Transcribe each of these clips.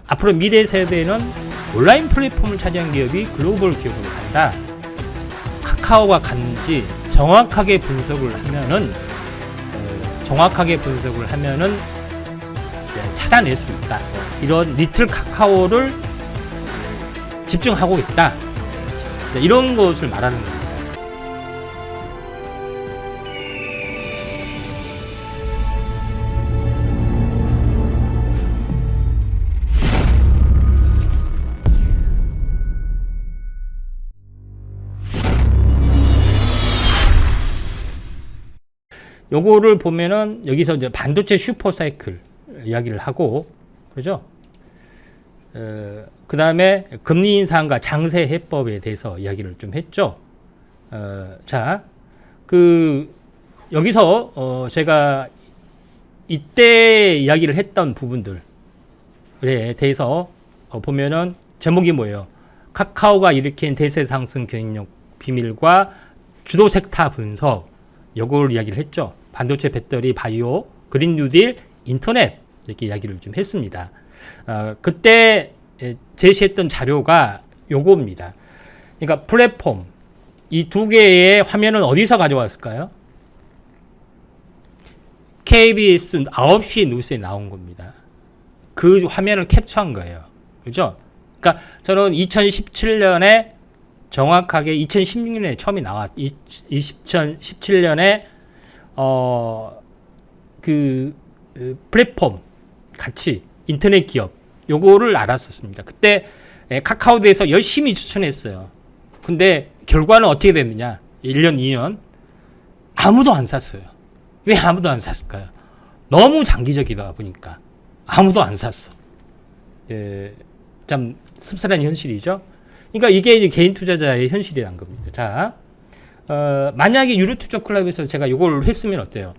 앞으로 미래 세대는 온라인 플랫폼을 차지한 기업이 글로벌 기업으로 간다. 카카오가 갔는지 정확하게 분석을 하면은 찾아낼 수 있다. 이런 리틀 카카오를 집중하고 있다. 이런 것을 말하는 겁니다. 요거를 보면은 여기서 이제 반도체 슈퍼 사이클 이야기를 하고, 그죠? 그 다음에 금리 인상과 장세 해법에 대해서 이야기를 좀 했죠. 자, 여기서 제가 이때 이야기를 했던 부분들에 대해서 보면은 제목이 뭐예요? 카카오가 일으킨 대세 상승 경쟁력 비밀과 주도 섹터 분석. 요걸 이야기를 했죠. 반도체, 배터리, 바이오, 그린 뉴딜, 인터넷 이렇게 이야기를 좀 했습니다. 그때 제시했던 자료가 요겁니다. 그러니까 플랫폼 이 두 개의 화면은 어디서 가져왔을까요? KBS 9시 뉴스에 나온 겁니다. 그 화면을 캡처한 거예요. 그죠? 그러니까 저는 2017년에 정확하게 2016년에 처음에 2017년에 플랫폼 가치 인터넷 기업 요거를 알았었습니다. 그때 카카오에 대해서 열심히 추천했어요. 근데 결과는 어떻게 됐느냐? 1년, 2년 아무도 안 샀어요. 왜 아무도 안 샀을까요? 너무 장기적이다 보니까 아무도 안 샀어. 참 씁쓸한 현실이죠. 그러니까 이게 이제 개인 투자자의 현실이란 겁니다. 자, 만약에 유료투자 클럽에서 제가 이걸 했으면 어때요?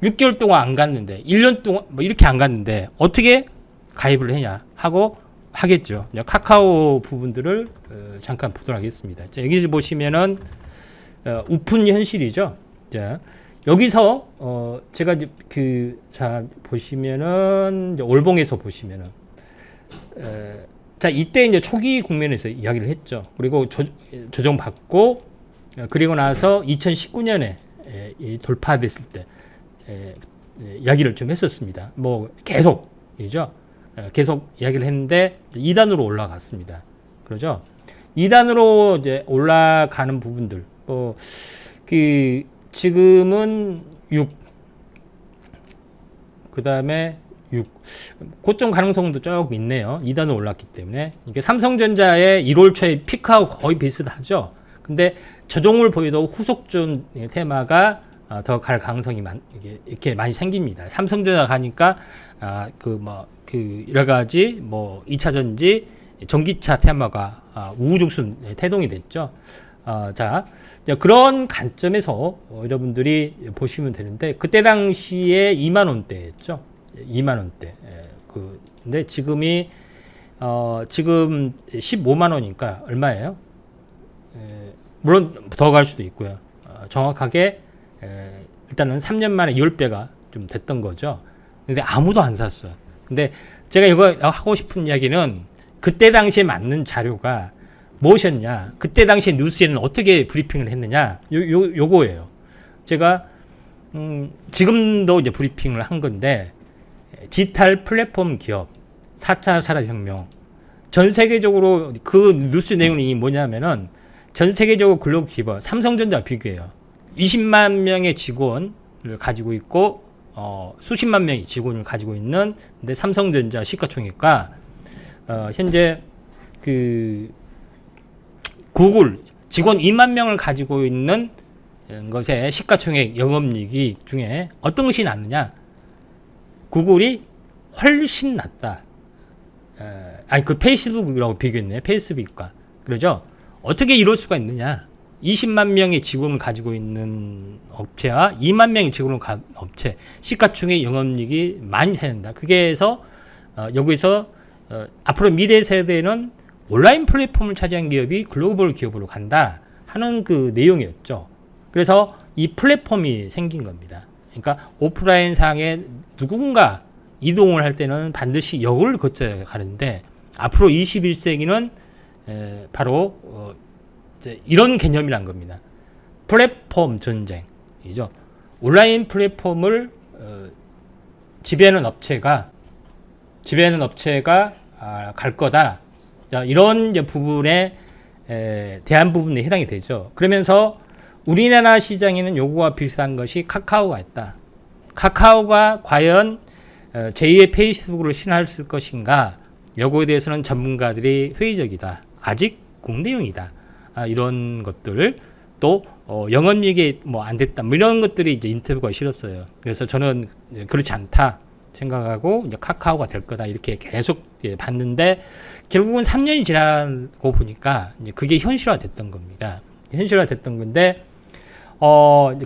6개월 동안 안 갔는데, 1년 동안 뭐 이렇게 안 갔는데 어떻게 가입을 했냐 하고 하겠죠. 카카오 부분들을 잠깐 보도록 하겠습니다. 자, 여기 보시면은 오픈 현실이죠. 자, 여기서 제가 자 보시면은 이제 올봉에서 보시면은 자, 이때 이제 초기 국면에서 이야기를 했죠. 그리고 조정받고, 그리고 나서 2019년에 돌파됐을 때 이야기를 좀 했었습니다. 뭐 계속이죠. 계속 이야기를 했는데 2단으로 올라갔습니다. 그러죠. 2단으로 이제 올라가는 부분들, 지금은 6, 그 다음에 6. 고점 가능성도 조금 있네요. 2단으로 올랐기 때문에. 이게 삼성전자의 1월 초에 피크하고 거의 비슷하죠. 근데 저종을 보여도 후속존 테마가 더 갈 가능성이 이렇게 많이 생깁니다. 삼성전자 가니까 여러 가지 2차 전지, 전기차 테마가 우후죽순 태동이 됐죠. 자, 그런 관점에서 여러분들이 보시면 되는데, 그때 당시에 2만 원대였죠. 2만 원대. 근데 지금이 지금 15만 원이니까 얼마예요? 물론 더 갈 수도 있고요. 정확하게 일단은 3년 만에 10배가 좀 됐던 거죠. 근데 아무도 안 샀어. 근데 제가 이거 하고 싶은 이야기는 그때 당시에 맞는 자료가 무엇이었냐? 그때 당시에 뉴스에는 어떻게 브리핑을 했느냐? 요거예요. 제가 지금도 이제 브리핑을 한 건데, 디지털 플랫폼 기업 4차 산업혁명, 전 세계적으로 그 뉴스 내용이 뭐냐면은 전 세계적으로 글로벌 기업 삼성전자 비교해요. 20만 명의 직원을 가지고 있고 수십만 명의 직원을 가지고 있는 근데 삼성전자 시가총액과 현재 구글 직원 2만 명을 가지고 있는 것의 시가총액 영업이익 중에 어떤 것이 낫느냐? 구글이 훨씬 낫다. 페이스북이라고 비교했네. 페이스북과. 그러죠? 어떻게 이럴 수가 있느냐? 20만 명의 직원을 가지고 있는 업체와 2만 명의 직원을 가진 업체, 시가총액 영업이익이 많이 된다. 그게 해서 여기서 앞으로 미래 세대는 온라인 플랫폼을 차지한 기업이 글로벌 기업으로 간다 하는 그 내용이었죠. 그래서 이 플랫폼이 생긴 겁니다. 그러니까 오프라인 상에 누군가 이동을 할 때는 반드시 역을 거쳐야 가는데 앞으로 21세기는 바로 이제 이런 개념이란 겁니다. 플랫폼 전쟁이죠. 온라인 플랫폼을 지배하는 업체가 갈 거다. 자, 이런 이제 부분에 대한 부분에 해당이 되죠. 그러면서 우리나라 시장에는 요거와 비슷한 것이 카카오가 있다. 카카오가 과연 제2의 페이스북으로 신할 것인가? 요거에 대해서는 전문가들이 회의적이다. 아직 공대용이다. 이런 것들 또 영업이익이 뭐 안 됐다. 뭐 이런 것들이 이제 인터뷰가 실었어요. 그래서 저는 그렇지 않다 생각하고 이제 카카오가 될 거다 이렇게 계속 봤는데 결국은 3년이 지나고 보니까 이제 그게 현실화됐던 겁니다. 현실화됐던 건데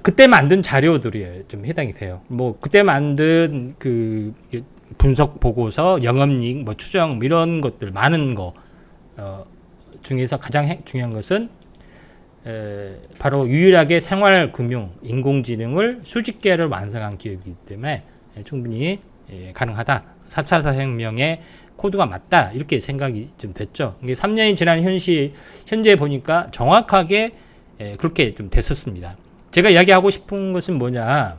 그때 만든 자료들이 좀 해당이 돼요. 뭐 그때 만든 그 분석 보고서, 영업이익, 뭐 추정 뭐 이런 것들 많은 거 중에서 가장 중요한 것은 바로 유일하게 생활금융, 인공지능을 수직 계열을 완성한 기업이기 때문에 충분히 가능하다. 4차 산업혁명의 코드가 맞다. 이렇게 생각이 좀 됐죠. 이게 3년이 지난 현재 보니까 정확하게 그렇게 좀 됐었습니다. 제가 이야기하고 싶은 것은 뭐냐.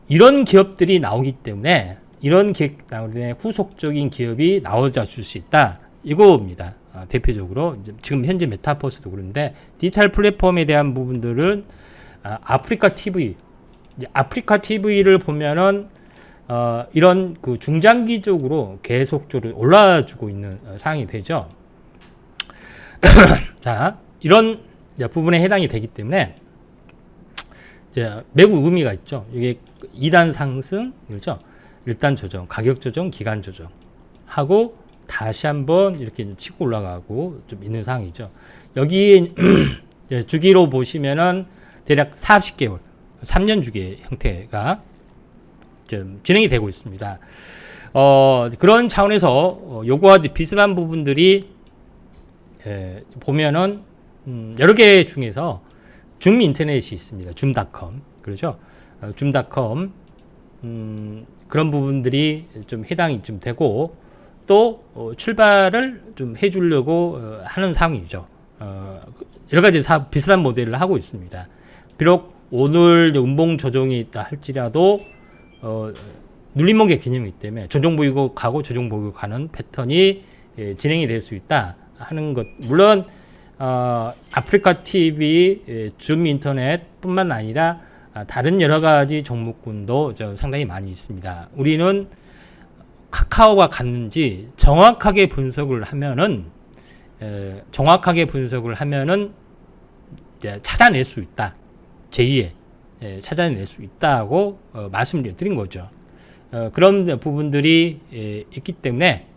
이런 기업들이 나오기 때문에 이런 기업 나오는 후속적인 기업이 나오자 줄 수 있다. 이거입니다. 대표적으로 지금 현재 메타버스도 그런데 디지털 플랫폼에 대한 부분들은 아프리카 TV를 보면은 이런 그 중장기적으로 계속적으로 올라주고 있는 상황이 되죠. 자, 이런 부분에 해당이 되기 때문에 매우 의미가 있죠. 이게 2단 상승, 그렇죠? 1단 조정, 가격 조정, 기간 조정 하고 다시 한번 이렇게 치고 올라가고 좀 있는 상황이죠. 여기 주기로 보시면은 대략 40개월, 3년 주기 형태가 좀 진행이 되고 있습니다. 그런 차원에서 요거와 비슷한 부분들이 보면은 여러 개 중에서 줌 인터넷이 있습니다. 줌닷컴, 그렇죠? 줌닷컴 그런 부분들이 좀 해당이 좀 되고 또 출발을 좀 해주려고 하는 상황이죠. 여러 가지 비슷한 모델을 하고 있습니다. 비록 오늘 음봉 조정이 있다 할지라도 눌림목의 개념이기 때문에 조정 보이고 가고 조정 보이고 가는 패턴이 진행이 될 수 있다 하는 것. 물론 아프리카 TV, 줌 인터넷뿐만 아니라 다른 여러 가지 종목군도 상당히 많이 있습니다. 우리는 카카오가 갔는지 정확하게 분석을 하면은 찾아낼 수 있다. 제2의 찾아낼 수 있다고 말씀을 드린 거죠. 그런 부분들이 있기 때문에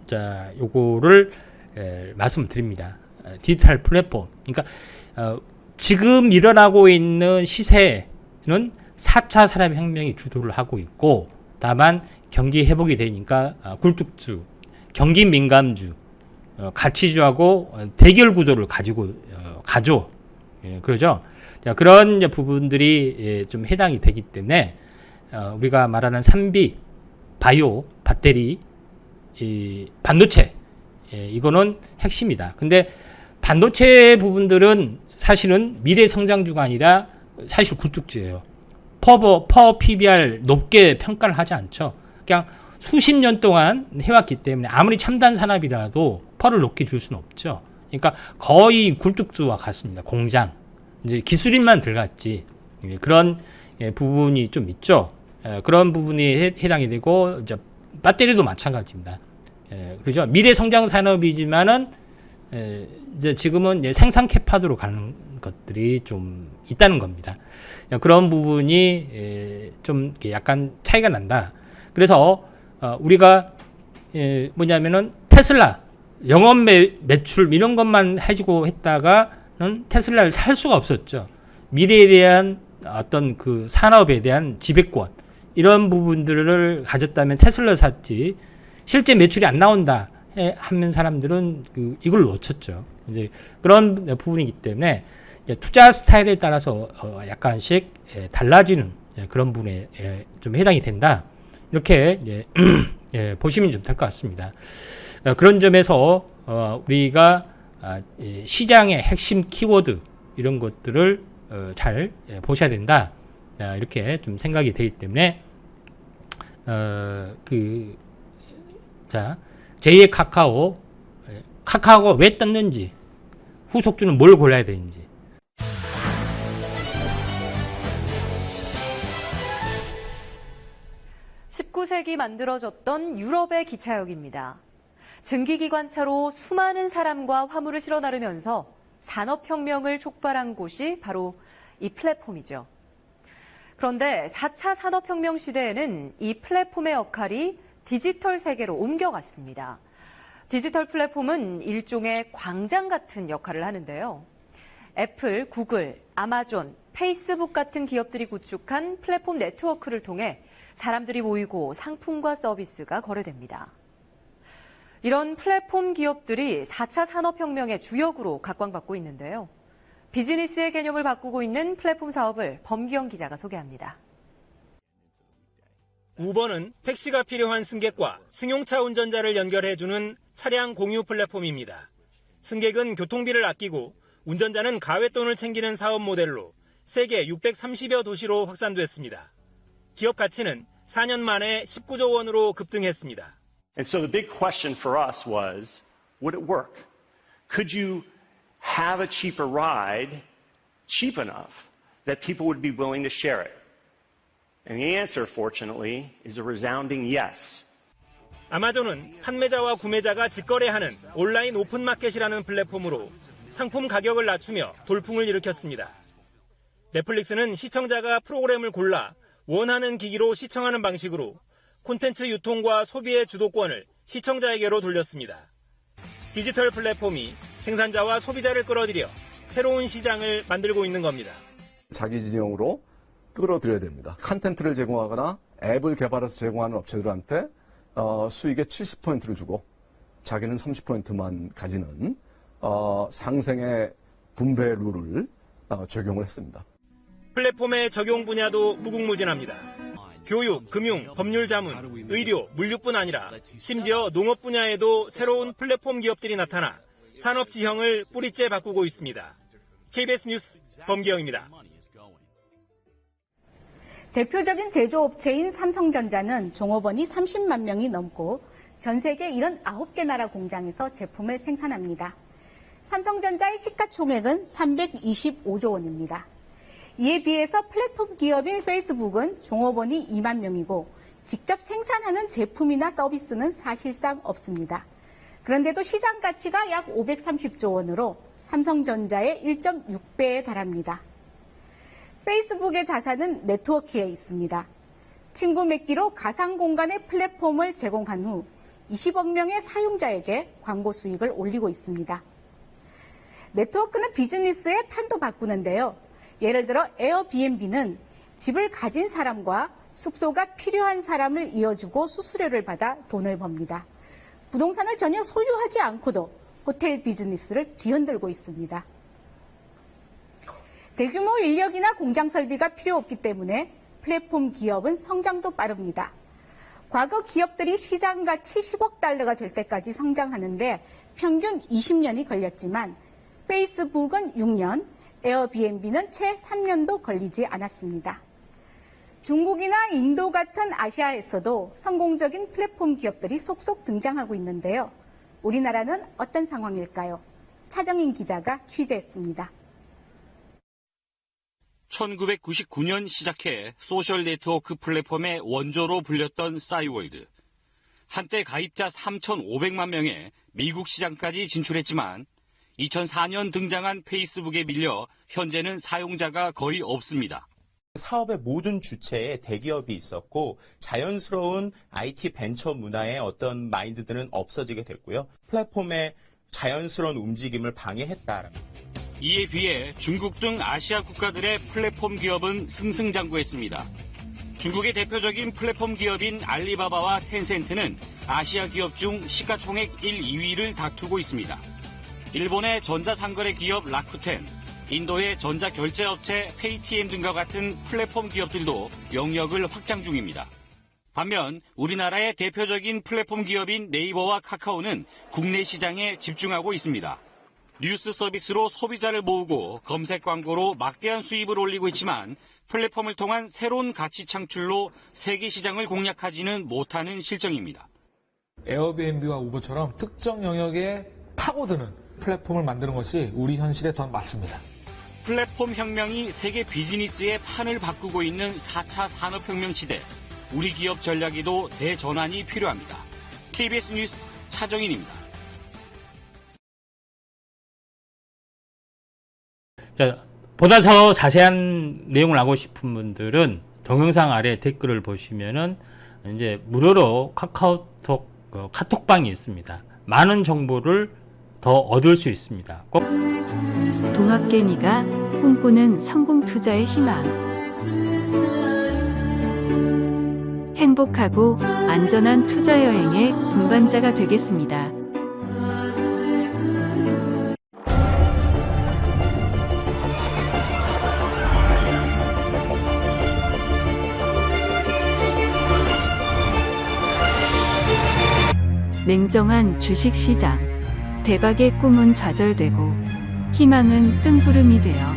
자, 요거를 말씀을 드립니다. 디지털 플랫폼. 그러니까 지금 일어나고 있는 시세는 4차 산업혁명이 주도를 하고 있고 다만 경기 회복이 되니까 굴뚝주, 경기 민감주, 가치주하고 대결 구도를 가지고 가죠. 그러죠. 자, 그런 부분들이 좀 해당이 되기 때문에 우리가 말하는 3B, 바이오, 배터리, 반도체 이거는 핵심이다. 근데 반도체 부분들은 사실은 미래 성장주가 아니라 사실 굴뚝주예요. 퍼 PBR 높게 평가를 하지 않죠. 그냥 수십 년 동안 해왔기 때문에 아무리 첨단 산업이라도 퍼를 높게 줄 수는 없죠. 그러니까 거의 굴뚝주와 같습니다. 공장. 이제 기술인만 들어갔지. 그런 부분이 좀 있죠. 그런 부분이 해당이 되고, 이제 배터리도 마찬가지입니다. 그렇죠. 미래 성장 산업이지만은, 이제 지금은 이제 생산 캐파도로 가는 것들이 좀 있다는 겁니다. 그런 부분이 좀 약간 차이가 난다. 그래서 우리가 뭐냐면은 테슬라 영업 매출 이런 것만 해주고 했다가는 테슬라를 살 수가 없었죠. 미래에 대한 어떤 그 산업에 대한 지배권 이런 부분들을 가졌다면 테슬라 샀지. 실제 매출이 안 나온다 하는 사람들은 이걸 놓쳤죠. 이제 그런 부분이기 때문에 투자 스타일에 따라서 약간씩 달라지는 그런 분에 좀 해당이 된다. 이렇게 보시면 좀 될 것 같습니다. 그런 점에서 우리가 시장의 핵심 키워드 이런 것들을 잘 보셔야 된다. 이렇게 좀 생각이 되기 때문에 제2의 카카오가 왜 떴는지, 후속주는 뭘 골라야 되는지. (19세기) 만들어졌던 유럽의 기차역입니다. 증기기관차로 수많은 사람과 화물을 실어 나르면서 산업혁명을 촉발한 곳이 바로 이 플랫폼이죠. 그런데 4차 산업혁명 시대에는 이 플랫폼의 역할이 디지털 세계로 옮겨갔습니다. 디지털 플랫폼은 일종의 광장 같은 역할을 하는데요. 애플, 구글, 아마존, 페이스북 같은 기업들이 구축한 플랫폼 네트워크를 통해 사람들이 모이고 상품과 서비스가 거래됩니다. 이런 플랫폼 기업들이 4차 산업혁명의 주역으로 각광받고 있는데요. 비즈니스의 개념을 바꾸고 있는 플랫폼 사업을 범기영 기자가 소개합니다. 우버는 택시가 필요한 승객과 승용차 운전자를 연결해주는 차량 공유 플랫폼입니다. 승객은 교통비를 아끼고 운전자는 가외돈을 챙기는 사업 모델로 세계 630여 도시로 확산됐습니다. 기업 가치는 4년 만에 19조 원으로 급등했습니다. And so the big question for us was, would it work? Could you have a cheaper ride, cheap enough, that people would be willing to share it? And the answer, fortunately, is a resounding yes. 아마존은 판매자와 구매자가 직거래하는 온라인 오픈마켓이라는 플랫폼으로 상품 가격을 낮추며 돌풍을 일으켰습니다. 넷플릭스는 시청자가 프로그램을 골라 원하는 기기로 시청하는 방식으로 콘텐츠 유통과 소비의 주도권을 시청자에게로 돌렸습니다. 디지털 플랫폼이 생산자와 소비자를 끌어들여 새로운 시장을 만들고 있는 겁니다. 자기 진영으로 끌어들여야 됩니다. 콘텐츠를 제공하거나 앱을 개발해서 제공하는 업체들한테 수익의 70%를 주고 자기는 30%만 가지는 상생의 분배 룰을 적용을 했습니다. 플랫폼의 적용 분야도 무궁무진합니다. 교육, 금융, 법률 자문, 의료, 물류뿐 아니라 심지어 농업 분야에도 새로운 플랫폼 기업들이 나타나 산업 지형을 뿌리째 바꾸고 있습니다. KBS 뉴스 범기영입니다. 대표적인 제조업체인 삼성전자는 종업원이 30만 명이 넘고 전 세계 79개 나라 공장에서 제품을 생산합니다. 삼성전자의 시가총액은 325조 원입니다. 이에 비해서 플랫폼 기업인 페이스북은 종업원이 2만 명이고 직접 생산하는 제품이나 서비스는 사실상 없습니다. 그런데도 시장 가치가 약 530조 원으로 삼성전자의 1.6배에 달합니다. 페이스북의 자산은 네트워크에 있습니다. 친구 맺기로 가상 공간의 플랫폼을 제공한 후 20억 명의 사용자에게 광고 수익을 올리고 있습니다. 네트워크는 비즈니스의 판도 바꾸는데요. 예를 들어 에어비앤비는 집을 가진 사람과 숙소가 필요한 사람을 이어주고 수수료를 받아 돈을 법니다. 부동산을 전혀 소유하지 않고도 호텔 비즈니스를 뒤흔들고 있습니다. 대규모 인력이나 공장 설비가 필요 없기 때문에 플랫폼 기업은 성장도 빠릅니다. 과거 기업들이 시장 가치 10억 달러가 될 때까지 성장하는데 평균 20년이 걸렸지만 페이스북은 6년, 에어비앤비는 채 3년도 걸리지 않았습니다. 중국이나 인도 같은 아시아에서도 성공적인 플랫폼 기업들이 속속 등장하고 있는데요. 우리나라는 어떤 상황일까요? 차정인 기자가 취재했습니다. 1999년 시작해 소셜 네트워크 플랫폼의 원조로 불렸던 싸이월드. 한때 가입자 3,500만 명에 미국 시장까지 진출했지만 2004년 등장한 페이스북에 밀려 현재는 사용자가 거의 없습니다. 사업의 모든 주체에 대기업이 있었고 자연스러운 IT 벤처 문화의 어떤 마인드들은 없어지게 됐고요. 플랫폼의 자연스러운 움직임을 방해했다. 이에 비해 중국 등 아시아 국가들의 플랫폼 기업은 승승장구했습니다. 중국의 대표적인 플랫폼 기업인 알리바바와 텐센트는 아시아 기업 중 시가총액 1, 2위를 다투고 있습니다. 일본의 전자상거래 기업 라쿠텐, 인도의 전자결제업체 페이티엠 등과 같은 플랫폼 기업들도 영역을 확장 중입니다. 반면 우리나라의 대표적인 플랫폼 기업인 네이버와 카카오는 국내 시장에 집중하고 있습니다. 뉴스 서비스로 소비자를 모으고 검색 광고로 막대한 수입을 올리고 있지만 플랫폼을 통한 새로운 가치 창출로 세계 시장을 공략하지는 못하는 실정입니다. 에어비앤비와 우버처럼 특정 영역에 파고드는 플랫폼을 만드는 것이 우리 현실에 더 맞습니다. 플랫폼 혁명이 세계 비즈니스의 판을 바꾸고 있는 4차 산업혁명 시대. 우리 기업 전략에도 대전환이 필요합니다. KBS 뉴스 차정인입니다. 자, 보다 더 자세한 내용을 알고 싶은 분들은 동영상 아래 댓글을 보시면은 이제 무료로 카카오톡 카톡방이 있습니다. 많은 정보를 더 얻을 수 있습니다. 꼭 동학개미가 꿈꾸는 성공 투자의 희망. 행복하고 안전한 투자 여행의 동반자가 되겠습니다. 냉정한 주식시장. 대박의 꿈은 좌절되고 희망은 뜬구름이 되어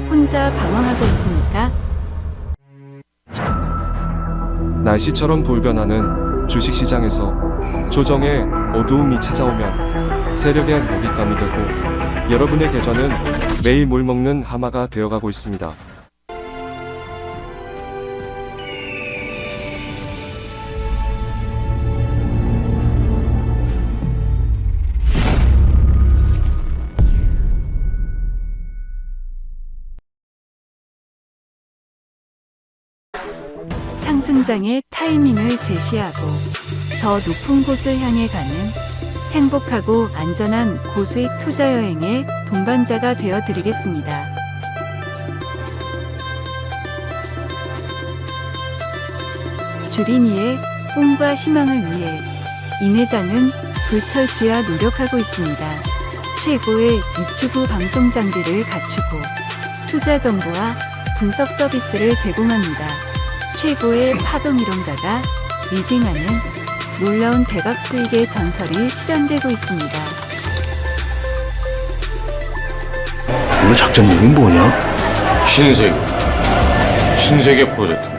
혼자 방황하고 있습니까? 날씨처럼 돌변하는 주식시장에서 조정의 어두움이 찾아오면 세력의 먹잇감이 되고 여러분의 계좌는 매일 물먹는 하마가 되어가고 있습니다. 상승장의 타이밍을 제시하고 저 높은 곳을 향해 가는 행복하고 안전한 고수익 투자 여행의 동반자가 되어 드리겠습니다. 주린이의 꿈과 희망을 위해 임 회장은 불철주야 노력하고 있습니다. 최고의 유튜브 방송 장비를 갖추고 투자 정보와 분석 서비스를 제공합니다. 최고의 파동이론가가 리딩하는 놀라운 대박 수익의 전설이 실현되고 있습니다. 오늘 작전명이 뭐냐? 신세계 프로젝트.